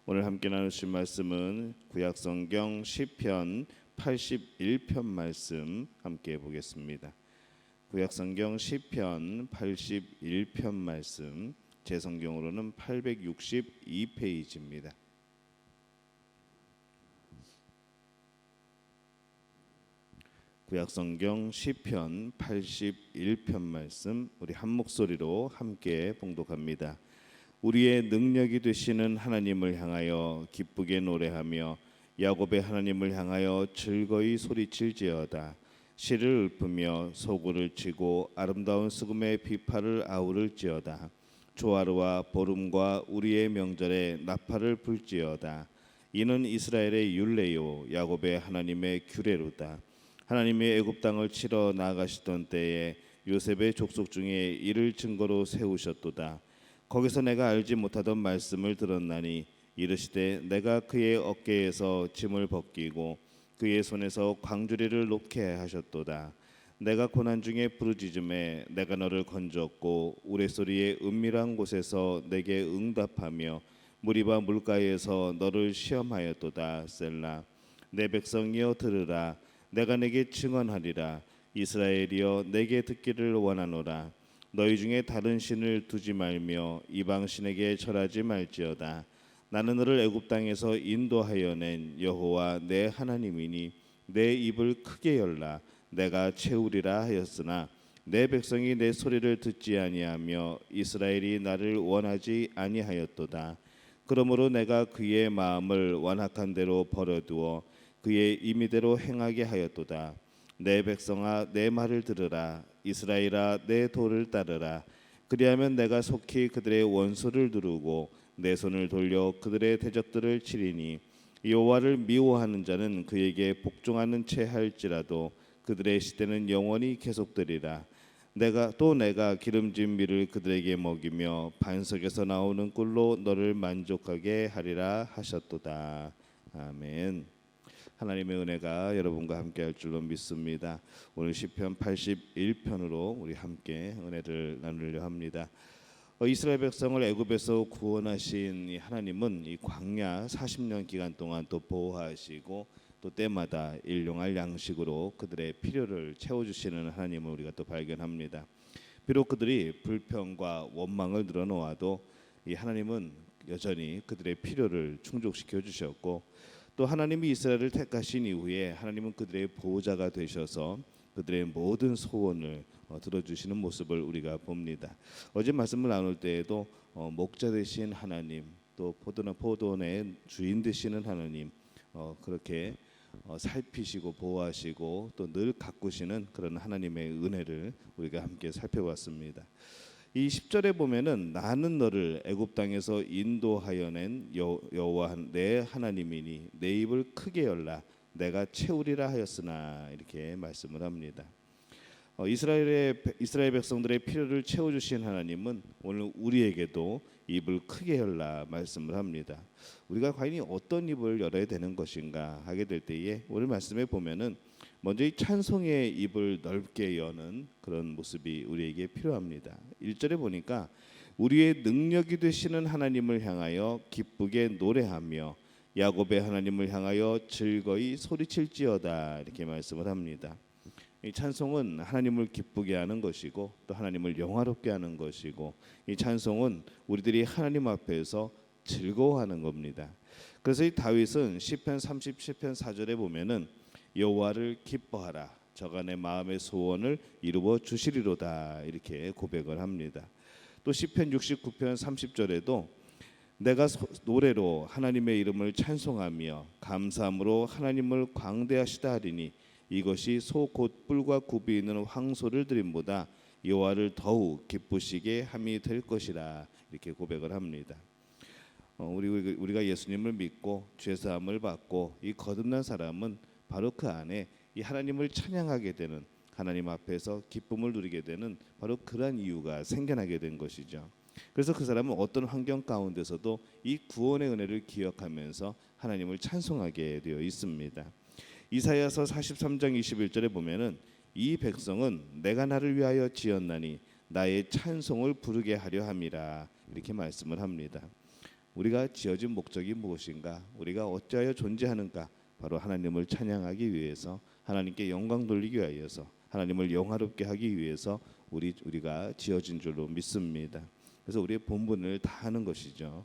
오늘 함께 나누실 말씀은 구약성경 시편 81편 말씀 함께 보겠습니다. 구약성경 시편 81편 말씀, 제 성경으로는 862페이지입니다. 구약성경 시편 81편 말씀, 우리 한 목소리로 함께 봉독합니다. 우리의 능력이 되시는 하나님을 향하여 기쁘게 노래하며 야곱의 하나님을 향하여 즐거이 소리칠지어다. 시를 읊으며 소구를 치고 아름다운 수금의 비파를 아우를지어다. 조하루와 보름과 우리의 명절에 나팔을 불지어다. 이는 이스라엘의 율례요 야곱의 하나님의 규례로다. 하나님이 애굽 땅을 치러 나아가시던 때에 요셉의 족속 중에 이를 증거로 세우셨도다. 거기서 내가 알지 못하던 말씀을 들었나니 이르시되 내가 그의 어깨에서 짐을 벗기고 그의 손에서 광주리를 놓게 하셨도다. 내가 고난 중에 부르짖음에 내가 너를 건졌고 우레소리의 은밀한 곳에서 내게 응답하며 무리바 물가에서 너를 시험하였도다. 셀라. 내 백성이여 들으라. 내가 내게 증언하리라. 이스라엘이여 내게 듣기를 원하노라. 너희 중에 다른 신을 두지 말며 이방 신에게 절하지 말지어다. 나는 너를 애굽 땅에서 인도하여 낸 여호와 내 하나님이니 내 입을 크게 열라. 내가 채우리라 하였으나 내 백성이 내 소리를 듣지 아니하며 이스라엘이 나를 원하지 아니하였도다. 그러므로 내가 그의 마음을 완악한 대로 버려두어 그의 임의대로 행하게 하였도다. 내 백성아 내 말을 들으라. 이스라엘아 내 도를 따르라. 그리하면 내가 속히 그들의 원수를 누르고 내 손을 돌려 그들의 대적들을 치리니 여호와를 미워하는 자는 그에게 복종하는 채 할지라도 그들의 시대는 영원히 계속되리라. 내가 기름진 밀을 그들에게 먹이며 반석에서 나오는 꿀로 너를 만족하게 하리라 하셨도다. 아멘. 하나님의 은혜가 여러분과 함께 할 줄로 믿습니다. 오늘 시편 81편으로 우리 함께 은혜를 나누려 합니다. 이스라엘 백성을 애굽에서 구원하신 이 하나님은 이 광야 40년 기간 동안 또 보호하시고 또 때마다 일용할 양식으로 그들의 필요를 채워주시는 하나님을 우리가 또 발견합니다. 비록 그들이 불평과 원망을 늘어놓아도 이 하나님은 여전히 그들의 필요를 충족시켜 주셨고 또 하나님이 이스라엘을 택하신 이후에 하나님은 그들의 보호자가 되셔서 그들의 모든 소원을 들어주시는 모습을 우리가 봅니다. 어제 말씀을 나눌 때에도 목자 되신 하나님, 또 포도원의 주인 되시는 하나님, 그렇게 살피시고 보호하시고 또 늘 가꾸시는 그런 하나님의 은혜를 우리가 함께 살펴봤습니다. 이 10절에 보면은 나는 너를 애굽 땅에서 인도하여 낸 여호와 내 하나님이니 내 입을 크게 열라. 내가 채우리라 하였으나 이렇게 말씀을 합니다. 이스라엘 백성들의 필요를 채워주신 하나님은 오늘 우리에게도 입을 크게 열라 말씀을 합니다. 우리가 과연 어떤 입을 열어야 되는 것인가 하게 될 때에 오늘 말씀에 보면은 먼저 이 찬송의 입을 넓게 여는 그런 모습이 우리에게 필요합니다. 1절에 보니까 우리의 능력이 되시는 하나님을 향하여 기쁘게 노래하며 야곱의 하나님을 향하여 즐거이 소리칠지어다 이렇게 말씀을 합니다. 이 찬송은 하나님을 기쁘게 하는 것이고 또 하나님을 영화롭게 하는 것이고 이 찬송은 우리들이 하나님 앞에서 즐거워하는 겁니다. 그래서 이 다윗은 시편 37편 4절에 보면은 여호와를 기뻐하라. 저가 내 마음의 소원을 이루어 주시리로다 이렇게 고백을 합니다. 또 시편 69편 30절에도 내가 노래로 하나님의 이름을 찬송하며 감사함으로 하나님을 광대하시다 하리니 이것이 소 곧 뿔과 굽이 있는 황소를 드림보다 여호와를 더욱 기쁘시게 함이 될 것이라 이렇게 고백을 합니다. 우리가 예수님을 믿고 죄사함을 받고 이 거듭난 사람은 바로 그 안에 이 하나님을 찬양하게 되는 하나님 앞에서 기쁨을 누리게 되는 바로 그러한 이유가 생겨나게 된 것이죠. 그래서 그 사람은 어떤 환경 가운데서도 이 구원의 은혜를 기억하면서 하나님을 찬송하게 되어 있습니다. 이사야서 43장 21절에 보면은 이 백성은 내가 나를 위하여 지었나니 나의 찬송을 부르게 하려 함이라 이렇게 말씀을 합니다. 우리가 지어진 목적이 무엇인가? 우리가 어찌하여 존재하는가? 바로 하나님을 찬양하기 위해서, 하나님께 영광 돌리기 위해서, 하나님을 영화롭게 하기 위해서 우리가 지어진 줄로 믿습니다. 그래서 우리의 본분을 다하는 것이죠.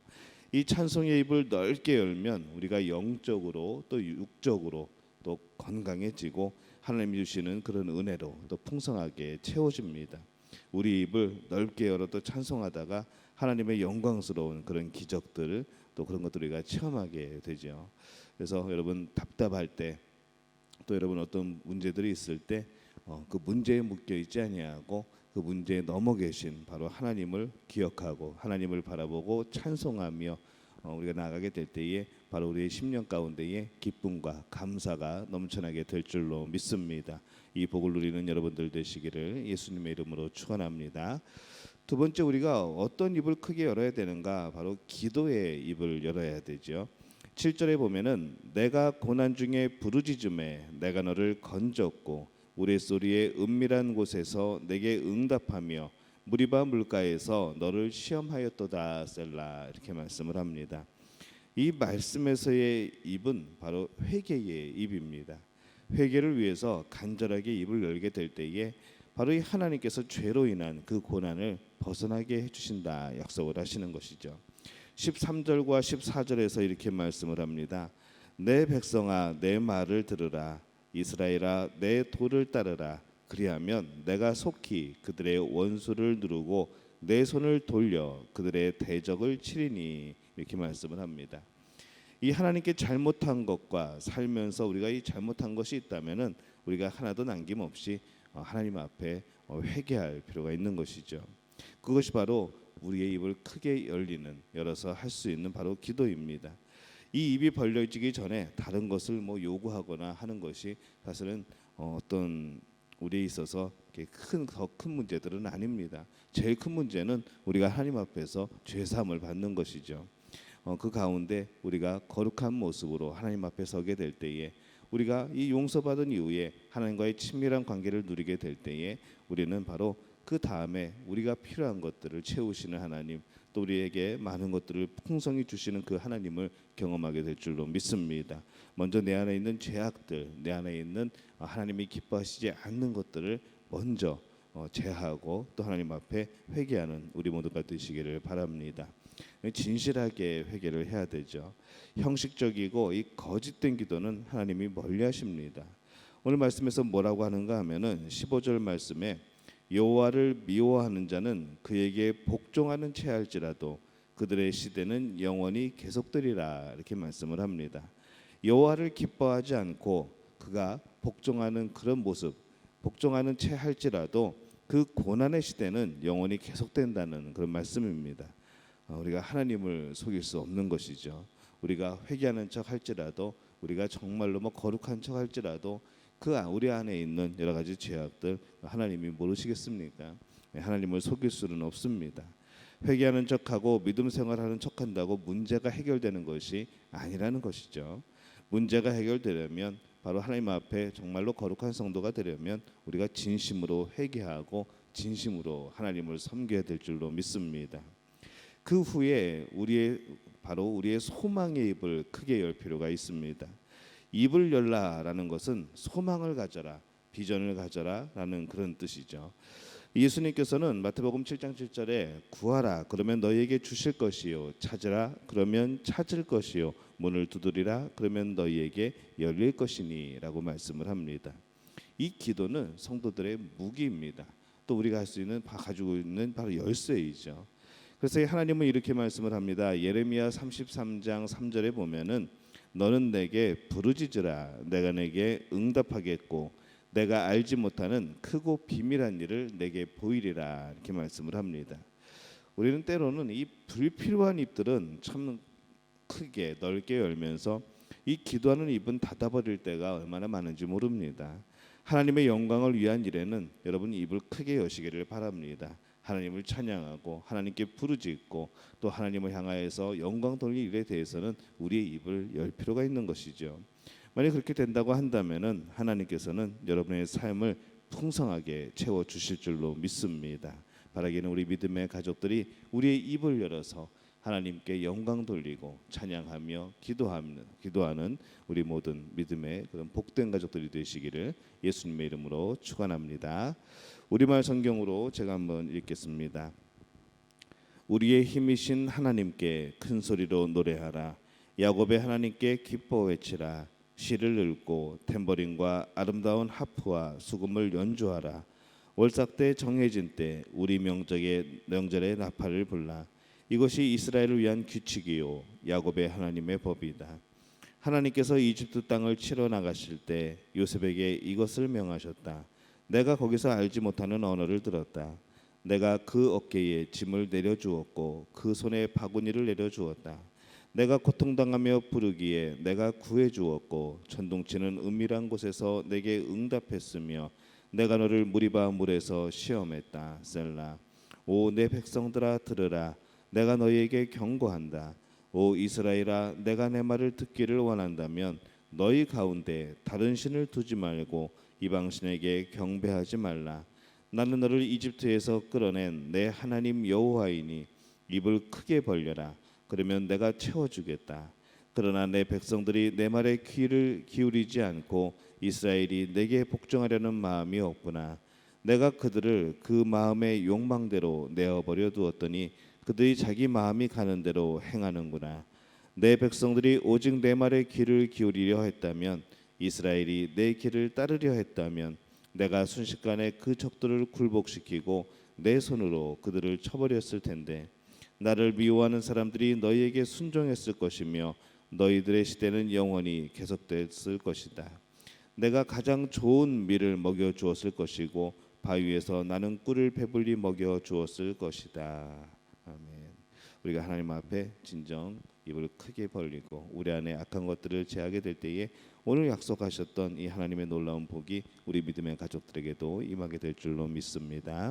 이 찬송의 입을 넓게 열면 우리가 영적으로 또 육적으로 또 건강해지고 하나님이 주시는 그런 은혜로 또 풍성하게 채워집니다. 우리 입을 넓게 열어 또 찬송하다가 하나님의 영광스러운 그런 기적들 또 그런 것들을 우리가 체험하게 되죠. 그래서 여러분 답답할 때 또 여러분 어떤 문제들이 있을 때 그 문제에 묶여 있지 아니하고 그 문제에 넘어 계신 바로 하나님을 기억하고 하나님을 바라보고 찬송하며 우리가 나아가게 될 때에 바로 우리의 심령 가운데에 기쁨과 감사가 넘쳐나게 될 줄로 믿습니다. 이 복을 누리는 여러분들 되시기를 예수님의 이름으로 축원합니다. 두 번째, 우리가 어떤 입을 크게 열어야 되는가? 바로 기도의 입을 열어야 되죠. 7절에 보면은 내가 고난 중에 부르짖음에 내가 너를 건졌고 우레소리의 은밀한 곳에서 내게 응답하며 무리바 물가에서 너를 시험하였도다 셀라, 이렇게 말씀을 합니다. 이 말씀에서의 입은 바로 회개의 입입니다. 회개를 위해서 간절하게 입을 열게 될 때에 바로 이 하나님께서 죄로 인한 그 고난을 벗어나게 해주신다 약속을 하시는 것이죠. 13절과 14절에서 이렇게 말씀을 합니다. 내 백성아 내 말을 들으라. 이스라엘아 내 도를 따르라. 그리하면 내가 속히 그들의 원수를 누르고 내 손을 돌려 그들의 대적을 치리니, 이렇게 말씀을 합니다. 이 하나님께 잘못한 것과 살면서 우리가 이 잘못한 것이 있다면은 우리가 하나도 남김없이 하나님 앞에 회개할 필요가 있는 것이죠. 그것이 바로 우리의 입을 크게 열어서 할 수 있는 바로 기도입니다. 이 입이 벌려지기 전에 다른 것을 요구하거나 하는 것이 사실은 어떤 우리에 있어서 더 큰 문제들은 아닙니다. 제일 큰 문제는 우리가 하나님 앞에서 죄사함을 받는 것이죠. 그 가운데 우리가 거룩한 모습으로 하나님 앞에 서게 될 때에 우리가 이 용서받은 이후에 하나님과의 친밀한 관계를 누리게 될 때에 우리는 바로 그 다음에 우리가 필요한 것들을 채우시는 하나님, 또 우리에게 많은 것들을 풍성히 주시는 그 하나님을 경험하게 될 줄로 믿습니다. 먼저 내 안에 있는 죄악들, 내 안에 있는 하나님이 기뻐하시지 않는 것들을 먼저 제하고 또 하나님 앞에 회개하는 우리 모두가 되시기를 바랍니다. 진실하게 회개를 해야 되죠. 형식적이고 이 거짓된 기도는 하나님이 멀리하십니다. 오늘 말씀에서 뭐라고 하는가 하면은 15절 말씀에 여호와를 미워하는 자는 그에게 복종하는 채 할지라도 그들의 시대는 영원히 계속되리라, 이렇게 말씀을 합니다. 여호와를 기뻐하지 않고 그가 복종하는 그런 모습, 복종하는 채 할지라도 그 고난의 시대는 영원히 계속된다는 그런 말씀입니다. 우리가 하나님을 속일 수 없는 것이죠. 우리가 회개하는 척 할지라도, 우리가 정말로 거룩한 척 할지라도 우리 안에 있는 여러 가지 죄악들 하나님이 모르시겠습니까? 하나님을 속일 수는 없습니다. 회개하는 척하고 믿음 생활하는 척한다고 문제가 해결되는 것이 아니라는 것이죠. 문제가 해결되려면 바로 하나님 앞에 정말로 거룩한 성도가 되려면 우리가 진심으로 회개하고 진심으로 하나님을 섬겨야 될 줄로 믿습니다. 그 후에 우리의 소망의 입을 크게 열 필요가 있습니다. 입을 열라라는 것은 소망을 가져라, 비전을 가져라라는 그런 뜻이죠. 예수님께서는 마태복음 7장 7절에 구하라 그러면 너희에게 주실 것이요, 찾으라 그러면 찾을 것이요, 문을 두드리라 그러면 너희에게 열릴 것이니라고 말씀을 합니다. 이 기도는 성도들의 무기입니다. 또 우리가 할 수 있는 가지고 있는 바로 열쇠이죠. 그래서 하나님은 이렇게 말씀을 합니다. 예레미야 33장 3절에 보면은 너는 내게 부르짖으라 내가 내게 응답하겠고 내가 알지 못하는 크고 비밀한 일을 내게 보이리라, 이렇게 말씀을 합니다. 우리는 때로는 이 불필요한 입들은 참 크게 넓게 열면서 이 기도하는 입은 닫아버릴 때가 얼마나 많은지 모릅니다. 하나님의 영광을 위한 일에는 여러분 입을 크게 여시기를 바랍니다. 하나님을 찬양하고 하나님께 부르짖고 또 하나님을 향하여서 영광 돌릴 일에 대해서는 우리의 입을 열 필요가 있는 것이죠. 만약 그렇게 된다고 한다면은 하나님께서는 여러분의 삶을 풍성하게 채워 주실 줄로 믿습니다. 바라기는 우리 믿음의 가족들이 우리의 입을 열어서 하나님께 영광 돌리고 찬양하며 기도하는 우리 모든 믿음의 그런 복된 가족들이 되시기를 예수님의 이름으로 축원합니다. 우리말 성경으로 제가 한번 읽겠습니다. 우리의 힘이신 하나님께 큰 소리로 노래하라. 야곱의 하나님께 기뻐 외치라. 시를 읽고 탬버린과 아름다운 하프와 수금을 연주하라. 월삭 때 정해진 때 우리 명절에 나팔을 불라. 이것이 이스라엘을 위한 규칙이요 야곱의 하나님의 법이다. 하나님께서 이집트 땅을 치러 나가실 때 요셉에게 이것을 명하셨다. 내가 거기서 알지 못하는 언어를 들었다. 내가 그 어깨에 짐을 내려주었고 그 손에 바구니를 내려주었다. 내가 고통당하며 부르기에 내가 구해주었고 천둥치는 은밀한 곳에서 내게 응답했으며 내가 너를 무리바 물에서 시험했다. 셀라. 오 내 백성들아 들으라. 내가 너희에게 경고한다. 오 이스라엘아 내가 내 말을 듣기를 원한다면 너희 가운데 다른 신을 두지 말고 이방신에게 경배하지 말라. 나는 너를 이집트에서 끌어낸 내 하나님 여호와이니 입을 크게 벌려라. 그러면 내가 채워주겠다. 그러나 내 백성들이 내 말에 귀를 기울이지 않고 이스라엘이 내게 복종하려는 마음이 없구나. 내가 그들을 그 마음의 욕망대로 내어버려 두었더니 그들이 자기 마음이 가는 대로 행하는구나. 내 백성들이 오직 내 말에 귀를 기울이려 했다면 이스라엘이 내 길을 따르려 했다면 내가 순식간에 그 적들을 굴복시키고 내 손으로 그들을 쳐버렸을 텐데 나를 미워하는 사람들이 너희에게 순종했을 것이며 너희들의 시대는 영원히 계속됐을 것이다. 내가 가장 좋은 밀을 먹여 주었을 것이고 바위에서 나는 꿀을 배불리 먹여 주었을 것이다. 아멘. 우리가 하나님 앞에 진정 입을 크게 벌리고 우리 안에 악한 것들을 제하게 될 때에 오늘 약속하셨던 이 하나님의 놀라운 복이 우리 믿음의 가족들에게도 임하게 될 줄로 믿습니다.